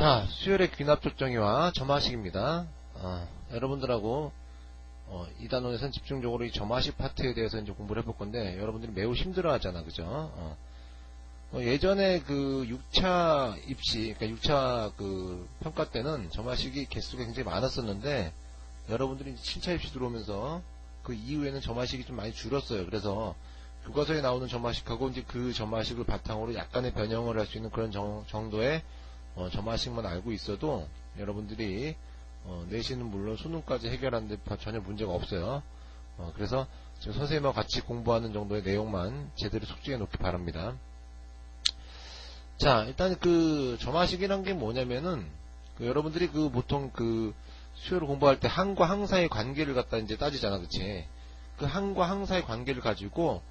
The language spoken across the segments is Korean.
자, 수열의 귀납조정이와 점화식입니다. 여러분들하고 이 단원에서는 집중적으로 이 점화식 파트에 대해서 이제 공부를 해볼 건데, 여러분들이 매우 힘들어 하잖아, 그죠? 예전에 그 6차 입시, 그러니까 6차 그 평가 때는 점화식이 개수가 굉장히 많았었는데, 여러분들이 이제 7차 입시 들어오면서 그 이후에는 점화식이 좀 많이 줄었어요. 그래서 교과서에 나오는 점화식하고 이제 그 점화식을 바탕으로 약간의 변형을 할 수 있는 그런 정도의 점화식만 알고 있어도 여러분들이 내신은 물론 수능까지 해결하는데 전혀 문제가 없어요. 그래서 지금 선생님과 같이 공부하는 정도의 내용만 제대로 숙지해 놓기 바랍니다. 자, 일단 그 점화식이란 게 뭐냐면은 여러분들이 그 보통 그 수요를 공부할 때 항과 항 사이의 관계를 갖다 이제 따지잖아, 그치? 그 항과 항 사이의 관계를 가지고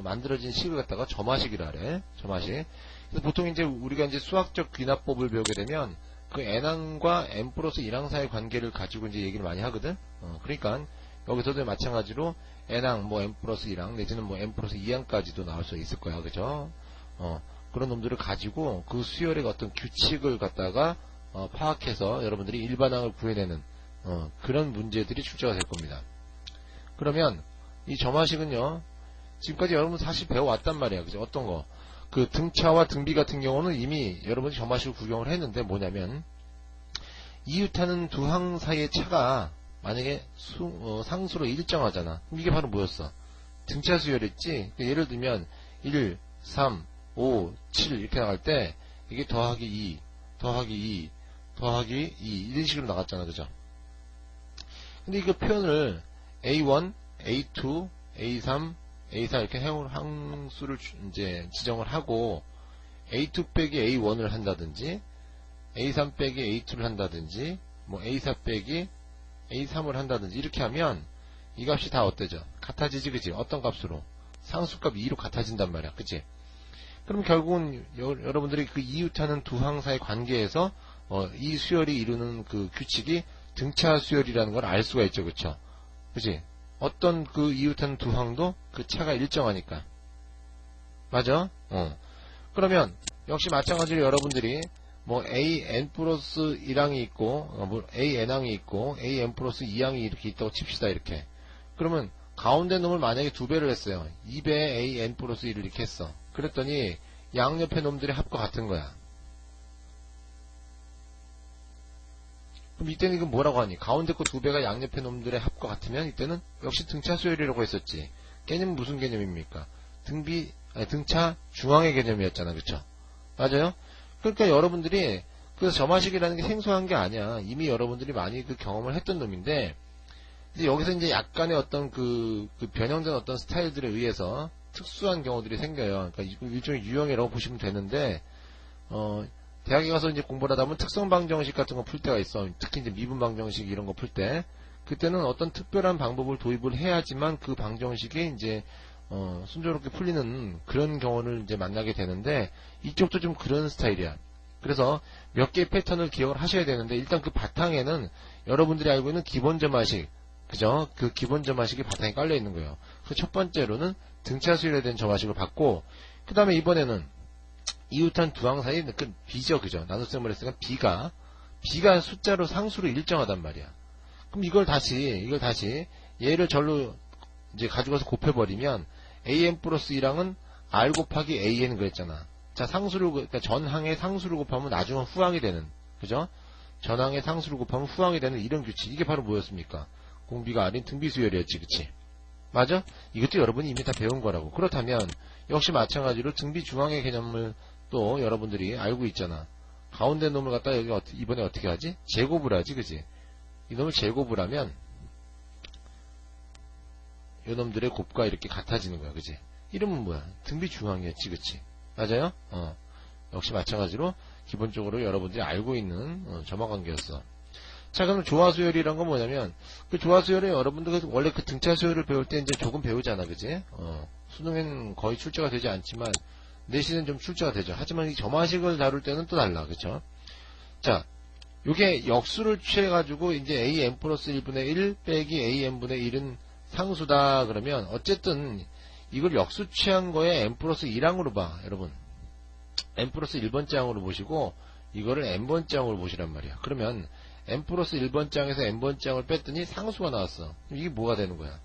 만들어진 식을 갖다가 점화식이라 그래. 점화식. 그래서 보통 이제 우리가 이제 수학적 귀납법을 배우게 되면 그 n항과 n 플러스 1항 사이의 관계를 가지고 이제 얘기를 많이 하거든. 그러니까 여기서도 마찬가지로 n항 뭐 n 플러스 1항 내지는 뭐 n 플러스 2항까지도 나올 수 있을 거야, 그죠? 그런 놈들을 가지고 그 수열의 어떤 규칙을 갖다가 파악해서 여러분들이 일반항을 구해내는 그런 문제들이 출제가 될 겁니다. 그러면 이 점화식은요, 지금까지 여러분 사실 배워왔단 말이야, 그죠? 어떤 거? 그 등차와 등비 같은 경우는 이미 여러분이 점화식을 구경을 했는데, 뭐냐면 이웃하는 두 항 사이의 차가 만약에 상수로 일정하잖아. 그럼 이게 바로 뭐였어? 등차 수열이었지. 예를 들면 1, 3, 5, 7 이렇게 나갈 때 이게 더하기 2, 더하기 2, 더하기 2 이런 식으로 나갔잖아, 그죠? 근데 이거 표현을 A1, A2, A3, A4 이렇게 항수를 이제 지정을 하고 A2 빼기 A1을 한다든지 A3 빼기 A2를 한다든지 뭐 A4 빼기 A3을 한다든지 이렇게 하면 이 값이 다 어때져? 같아지지, 그치? 어떤 값으로? 상수값 2로 같아진단 말이야, 그치? 그럼 결국은 여러분들이 그 이웃하는 두 항사의 관계에서 이 수열이 이루는 그 규칙이 등차 수열이라는 걸 알 수가 있죠, 그쵸? 그치? 어떤 그 이웃하는 두 항도 그 차가 일정하니까. 맞아? 그러면 역시 마찬가지로 여러분들이 뭐 AN 플러스 1항이 있고 뭐 AN항이 있고 AN 플러스 2항이 이렇게 있다고 칩시다, 이렇게. 그러면 가운데 놈을 만약에 2배를 했어요. 2배 AN 플러스 1을 이렇게 했어. 그랬더니 양옆의 놈들의 합과 같은 거야. 그럼 이때는 이건 뭐라고 하니? 가운데 거 2배가 양옆의 놈들의 합과 같으면 이때는 역시 등차 수열이라고 했었지. 개념은 무슨 개념입니까? 등차 중앙의 개념이었잖아, 그쵸? 맞아요? 그러니까 여러분들이 그 점화식이라는 게 생소한 게 아니야. 이미 여러분들이 많이 그 경험을 했던 놈인데, 이제 여기서 이제 약간의 어떤 그 변형된 어떤 스타일들에 의해서 특수한 경우들이 생겨요. 그러니까 일종의 유형이라고 보시면 되는데, 대학에 가서 이제 공부를 하다 보면 특성 방정식 같은 거 풀 때가 있어. 특히 이제 미분 방정식 이런 거 풀 때. 그때는 어떤 특별한 방법을 도입을 해야지만 그 방정식이 이제, 순조롭게 풀리는 그런 경우를 이제 만나게 되는데, 이쪽도 좀 그런 스타일이야. 그래서 몇 개의 패턴을 기억을 하셔야 되는데, 일단 그 바탕에는 여러분들이 알고 있는 기본 점화식, 그죠? 그 기본 점화식이 바탕에 깔려 있는 거예요. 그 첫 번째로는 등차 수열에 대한 점화식을 받고, 그 다음에 이번에는 이웃한 두 항 사이 그 B죠, 그죠? 나눗셈을 했으니까 B가 숫자로 상수로 일정하단 말이야. 그럼 이걸 다시 얘를 절로 이제 가져가서 곱해버리면 AN 플러스 1항은 R 곱하기 AN 그랬잖아. 자, 그러니까 전항의 상수를 곱하면 나중에 후항이 되는, 그죠? 전항의 상수를 곱하면 후항이 되는 이런 규칙. 이게 바로 뭐였습니까? 공비가 아닌 등비 수열이었지, 그치? 맞아? 이것도 여러분이 이미 다 배운 거라고. 그렇다면 역시 마찬가지로 등비 중앙의 개념을 또 여러분들이 알고 있잖아. 가운데 놈을 갖다 여기 이번에 어떻게 하지? 제곱을 하지, 그치? 이 놈을 제곱을 하면 이 놈들의 곱과 이렇게 같아지는 거야, 그치? 이름은 뭐야? 등비 중앙이었지, 그치? 맞아요? 역시 마찬가지로 기본적으로 여러분들이 알고 있는 점화관계였어. 자, 그럼 조화수열이란 건 뭐냐면, 그 조화수열에 여러분들 원래 그 등차 수열을 배울 때 이제 조금 배우잖아, 그지? 수능엔 거의 출제가 되지 않지만, 내신은 좀 출제가 되죠. 하지만 이 점화식을 다룰 때는 또 달라, 그쵸? 자, 요게 역수를 취해가지고, 이제 AN 플러스 1분의 1 빼기 AN분의 1은 상수다, 그러면, 어쨌든, 이걸 역수 취한 거에 N 플러스 1항으로 봐, 여러분. N 플러스 1번째 항으로 보시고, 이거를 n번째항으로 보시란 말이야. 그러면 n 플러스 1번째항에서 n번째항을 뺐더니 상수가 나왔어. 그럼 이게 뭐가 되는 거야?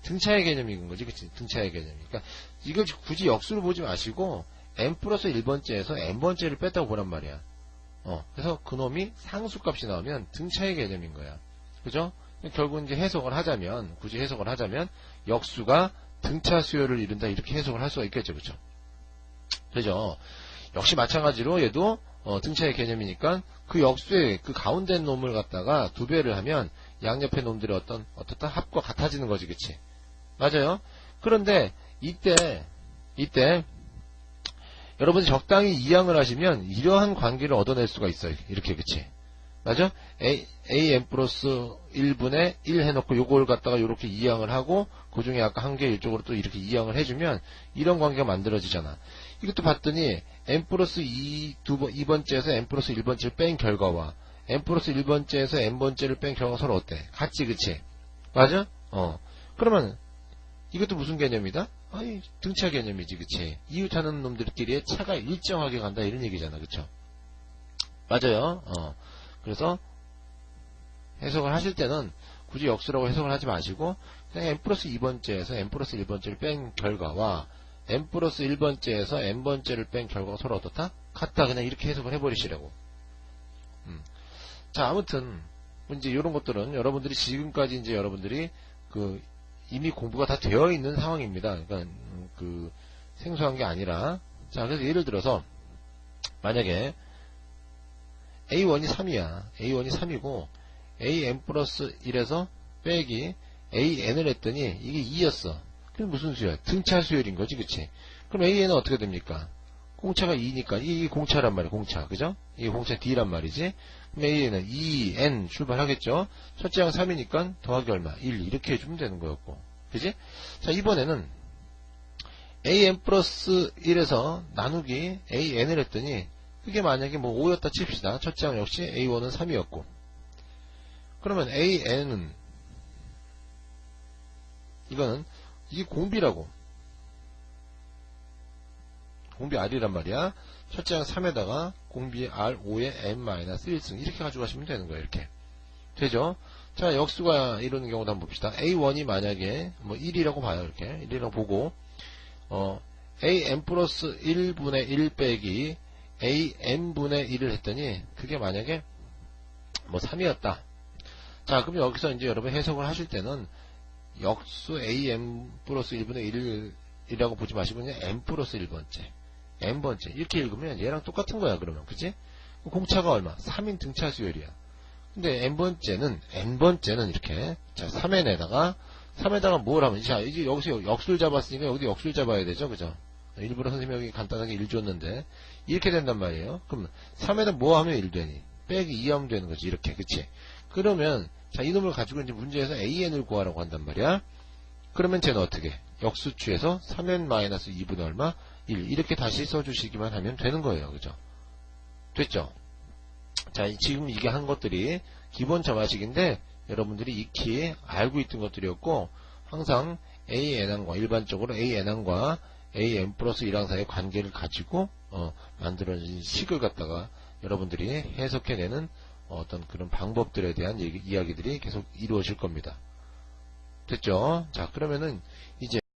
등차의 개념인 거지, 그치? 등차의 개념. 그러니까 이걸 굳이 역수로 보지 마시고 n 플러스 1번째에서 n번째를 뺐다고 보란 말이야. 그래서 그놈이 상수값이 나오면 등차의 개념인 거야. 그죠? 결국 이제 해석을 하자면, 굳이 해석을 하자면 역수가 등차 수열을 이룬다 이렇게 해석을 할 수가 있겠죠, 그죠? 그죠? 역시 마찬가지로 얘도 등차의 개념이니까 그 역수의 그 가운데 놈을 갖다가 2배를 하면 양옆의 놈들의 어떻다 합과 같아지는 거지, 그치? 맞아요. 그런데 이때 여러분이 적당히 이항을 하시면 이러한 관계를 얻어낼 수가 있어요. 이렇게, 그치? 맞아? n 플러스 1분의 1 해놓고 요걸 갖다가 이렇게 이항을 하고 그 중에 아까 한 개 이쪽으로 또 이렇게 이항을 해주면 이런 관계가 만들어지잖아. 이것도 봤더니 n 플러스 2번째에서 n 플러스 1번째를 뺀 결과와 n 플러스 1번째에서 n번째를 뺀 결과가 서로 어때? 같지, 그치? 맞아? 그러면 이것도 무슨 개념이다? 아니, 등차 개념이지, 그치? 이웃하는 놈들끼리의 차가 일정하게 간다 이런 얘기잖아, 그쵸? 맞아요. 그래서 해석을 하실 때는 굳이 역수라고 해석을 하지 마시고 그냥 n 플러스 2번째에서 n 플러스 1번째를 뺀 결과와 n 플러스 1번째에서 n번째를 뺀 결과가 서로 어떻다? 같다. 그냥 이렇게 해석을 해버리시라고. 자, 아무튼 이제 이런 것들은 여러분들이 지금까지 이제 여러분들이 이미 공부가 다 되어 있는 상황입니다. 그러니까 생소한 게 아니라, 자, 그래서 예를 들어서 만약에 A1이 3이야. A1이 3이고 AN 플러스 1에서 빼기 AN을 했더니 이게 2였어. 그럼 무슨 수열? 등차 수열인 거지, 그치? 그럼 AN은 어떻게 됩니까? 공차가 2니까 이게 공차란 말이야, 공차. 그죠? 이게 공차 D란 말이지. 그럼 AN은 2N 출발하겠죠? 첫째 항 3이니까 더하기 얼마? 1 이렇게 해주면 되는 거였고. 그지? 자, 이번에는 AN 플러스 1에서 나누기 AN을 했더니 그게 만약에 뭐 5였다 칩시다. 첫째 항 역시 A1은 3이었고. 그러면 AN은 이게 공비라고. 공비 R이란 말이야. 첫째 항 3에다가 공비 R5에 N-1승 이렇게 가져가시면 되는 거예요. 이렇게. 되죠? 자, 역수가 이루는 경우도 한번 봅시다. A1이 만약에 뭐 1이라고 봐요. 이렇게. 1이라고 보고 AN 플러스 1분의 1 빼기 AN분의 1을 했더니 그게 만약에 뭐 3이었다. 자, 그럼 여기서 이제 여러분 해석을 하실 때는 역수 AN 플러스 1분의 1이라고 보지 마시고 그냥 N 플러스 1번째, N번째 이렇게 읽으면 얘랑 똑같은 거야. 그러면 그치? 공차가 얼마? 3인 등차 수열이야. 근데 N번째는 이렇게 자 3에다가 뭘 하면 자 이제 여기서 역수를 잡았으니까 여기도 역수를 잡아야 되죠. 그죠? 일부러 선생님이 여기 간단하게 1 줬는데 이렇게 된단 말이에요. 그럼 3에다 뭐 하면 1 되니? 빼기 2 하면 되는 거지. 이렇게. 그치? 그러면 자 이놈을 가지고 이제 문제에서 AN을 구하라고 한단 말이야. 그러면 쟤는 어떻게? 역수 취해서 3N 마이너스 2분의 얼마? 1 이렇게 다시 써주시기만 하면 되는 거예요. 그죠? 됐죠? 자 지금 이게 한 것들이 기본 점화식인데 여러분들이 익히 알고 있던 것들이었고 항상 AN항과 일반적으로 AN항과 AN 플러스 1항 사이의 관계를 가지고 만들어진 식을 갖다가 여러분들이 해석해내는 어떤 그런 방법들에 대한 이야기들이 계속 이루어질 겁니다. 됐죠? 자, 그러면은